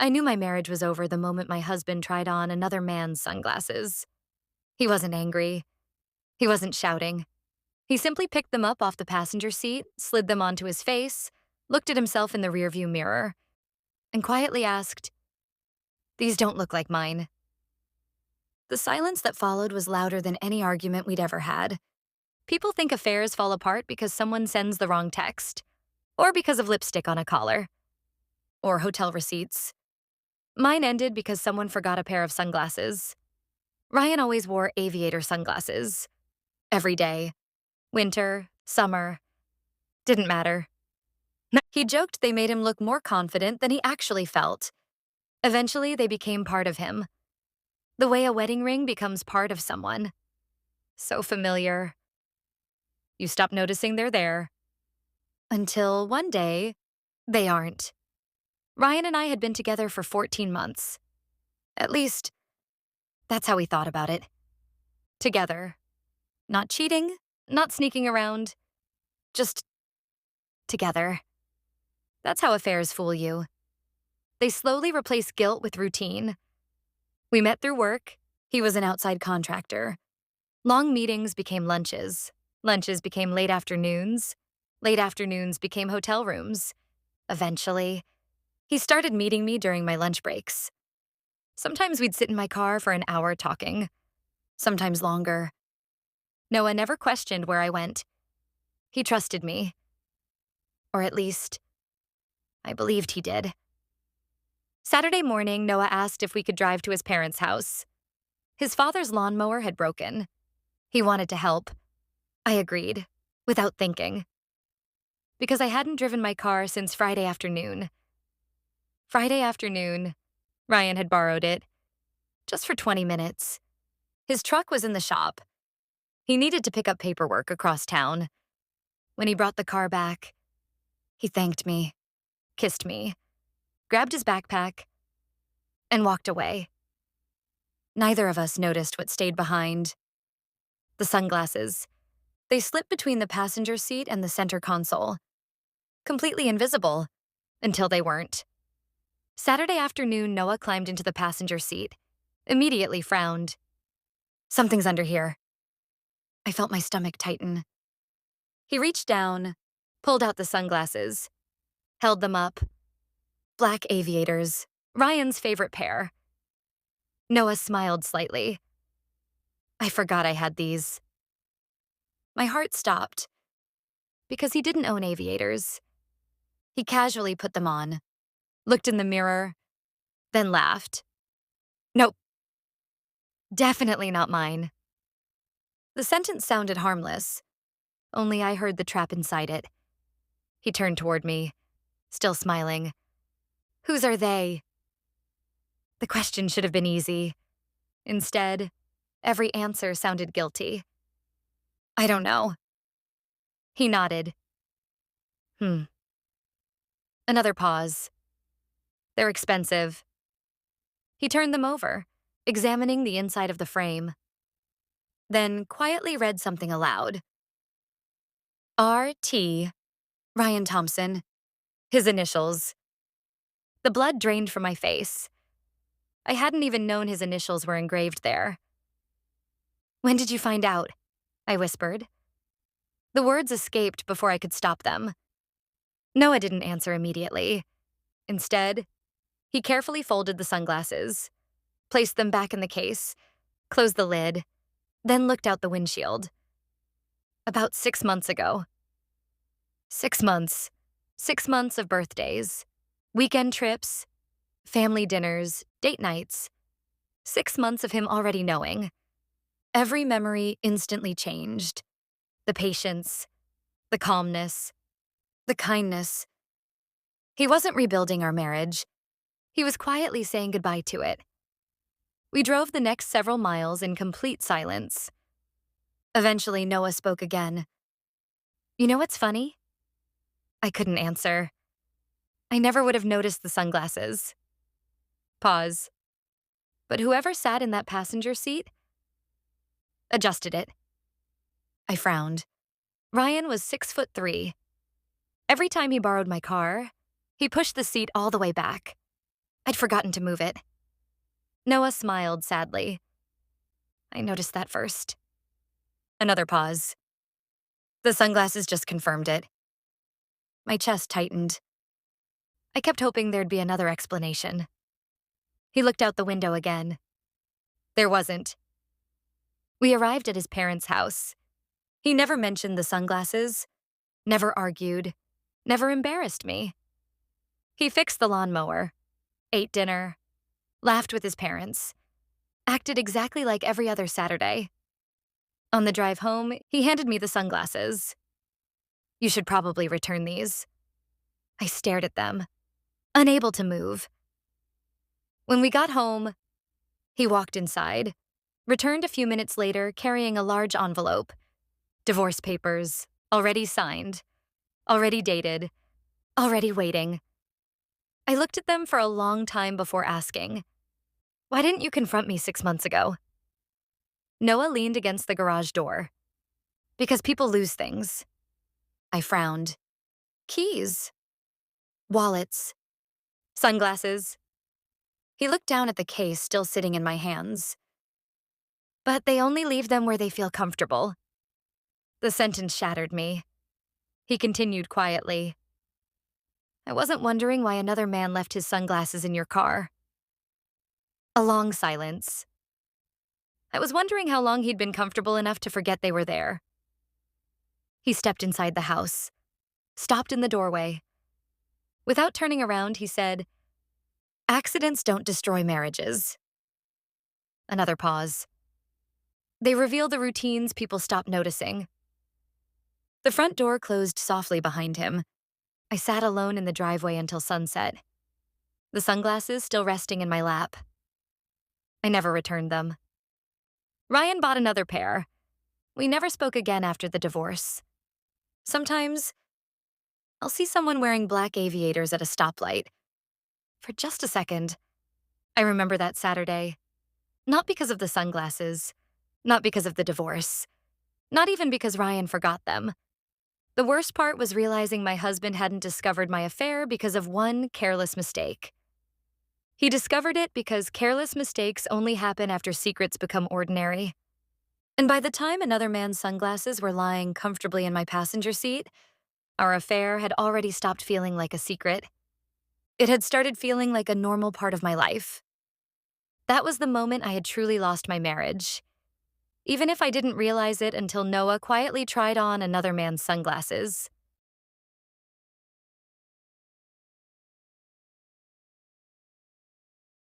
I knew my marriage was over the moment my husband tried on another man's sunglasses. He wasn't angry. He wasn't shouting. He simply picked them up off the passenger seat, slid them onto his face, looked at himself in the rearview mirror, and quietly asked, "These don't look like mine." The silence that followed was louder than any argument we'd ever had. People think affairs fall apart because someone sends the wrong text, or because of lipstick on a collar, or hotel receipts. Mine ended because someone forgot a pair of sunglasses. Ryan always wore aviator sunglasses. Every day. Winter, summer. Didn't matter. He joked they made him look more confident than he actually felt. Eventually, they became part of him. The way a wedding ring becomes part of someone. So familiar. You stop noticing they're there. Until one day, they aren't. Ryan and I had been together for 14 months. At least, that's how we thought about it. Together. Not cheating, not sneaking around. Just together. That's how affairs fool you. They slowly replace guilt with routine. We met through work. He was an outside contractor. Long meetings became lunches. Lunches became late afternoons. Late afternoons became hotel rooms. Eventually, he started meeting me during my lunch breaks. Sometimes we'd sit in my car for an hour talking. Sometimes longer. Noah never questioned where I went. He trusted me. Or at least, I believed he did. Saturday morning, Noah asked if we could drive to his parents' house. His father's lawnmower had broken. He wanted to help. I agreed, without thinking. Because I hadn't driven my car since Friday afternoon. Friday afternoon, Ryan had borrowed it. Just for 20 minutes. His truck was in the shop. He needed to pick up paperwork across town. When he brought the car back, he thanked me, kissed me, grabbed his backpack, and walked away. Neither of us noticed what stayed behind. The sunglasses. They slipped between the passenger seat and the center console. Completely invisible, until they weren't. Saturday afternoon, Noah climbed into the passenger seat, immediately frowned. "Something's under here." I felt my stomach tighten. He reached down, pulled out the sunglasses, held them up. Black aviators, Ryan's favorite pair. Noah smiled slightly. I forgot I had these. My heart stopped, because he didn't own aviators. He casually put them on, looked in the mirror, then laughed. "Nope. Definitely not mine." The sentence sounded harmless, only I heard the trap inside it. He turned toward me, still smiling. "Whose are they?" The question should have been easy. Instead, every answer sounded guilty. "I don't know." He nodded. "Hmm." Another pause. "They're expensive." He turned them over, examining the inside of the frame. Then quietly read something aloud. R.T. Ryan Thompson. His initials. The blood drained from my face. I hadn't even known his initials were engraved there. "When did you find out?" I whispered. The words escaped before I could stop them. Noah didn't answer immediately. Instead, he carefully folded the sunglasses, placed them back in the case, closed the lid, then looked out the windshield. About 6 months ago. 6 months. 6 months of birthdays, weekend trips, family dinners, date nights. 6 months of him already knowing. Every memory instantly changed. The patience, the calmness, the kindness. He wasn't rebuilding our marriage. He was quietly saying goodbye to it. We drove the next several miles in complete silence. Eventually, Noah spoke again. "You know what's funny?" I couldn't answer. I never would have noticed the sunglasses. Pause. But whoever sat in that passenger seat adjusted it. I frowned. Ryan was 6'3". Every time he borrowed my car, he pushed the seat all the way back. I'd forgotten to move it. Noah smiled sadly. I noticed that first. Another pause. The sunglasses just confirmed it. My chest tightened. I kept hoping there'd be another explanation. He looked out the window again. There wasn't. We arrived at his parents' house. He never mentioned the sunglasses, never argued, never embarrassed me. He fixed the lawnmower, ate dinner, laughed with his parents, acted exactly like every other Saturday. On the drive home, he handed me the sunglasses. You should probably return these. I stared at them, unable to move. When we got home, he walked inside, returned a few minutes later carrying a large envelope. Divorce papers, already signed, already dated, already waiting. I looked at them for a long time before asking, why didn't you confront me 6 months ago? Noah leaned against the garage door. Because people lose things. I frowned. Keys. Wallets. Sunglasses. He looked down at the case still sitting in my hands. But they only leave them where they feel comfortable. The sentence shattered me. He continued quietly. I wasn't wondering why another man left his sunglasses in your car. A long silence. I was wondering how long he'd been comfortable enough to forget they were there. He stepped inside the house, stopped in the doorway. Without turning around, he said, accidents don't destroy marriages. Another pause. They reveal the routines people stop noticing. The front door closed softly behind him. I sat alone in the driveway until sunset, the sunglasses still resting in my lap. I never returned them. Ryan bought another pair. We never spoke again after the divorce. Sometimes, I'll see someone wearing black aviators at a stoplight. For just a second, I remember that Saturday. Not because of the sunglasses, not because of the divorce, not even because Ryan forgot them. The worst part was realizing my husband hadn't discovered my affair because of one careless mistake. He discovered it because careless mistakes only happen after secrets become ordinary. And by the time another man's sunglasses were lying comfortably in my passenger seat, our affair had already stopped feeling like a secret. It had started feeling like a normal part of my life. That was the moment I had truly lost my marriage, even if I didn't realize it until Noah quietly tried on another man's sunglasses.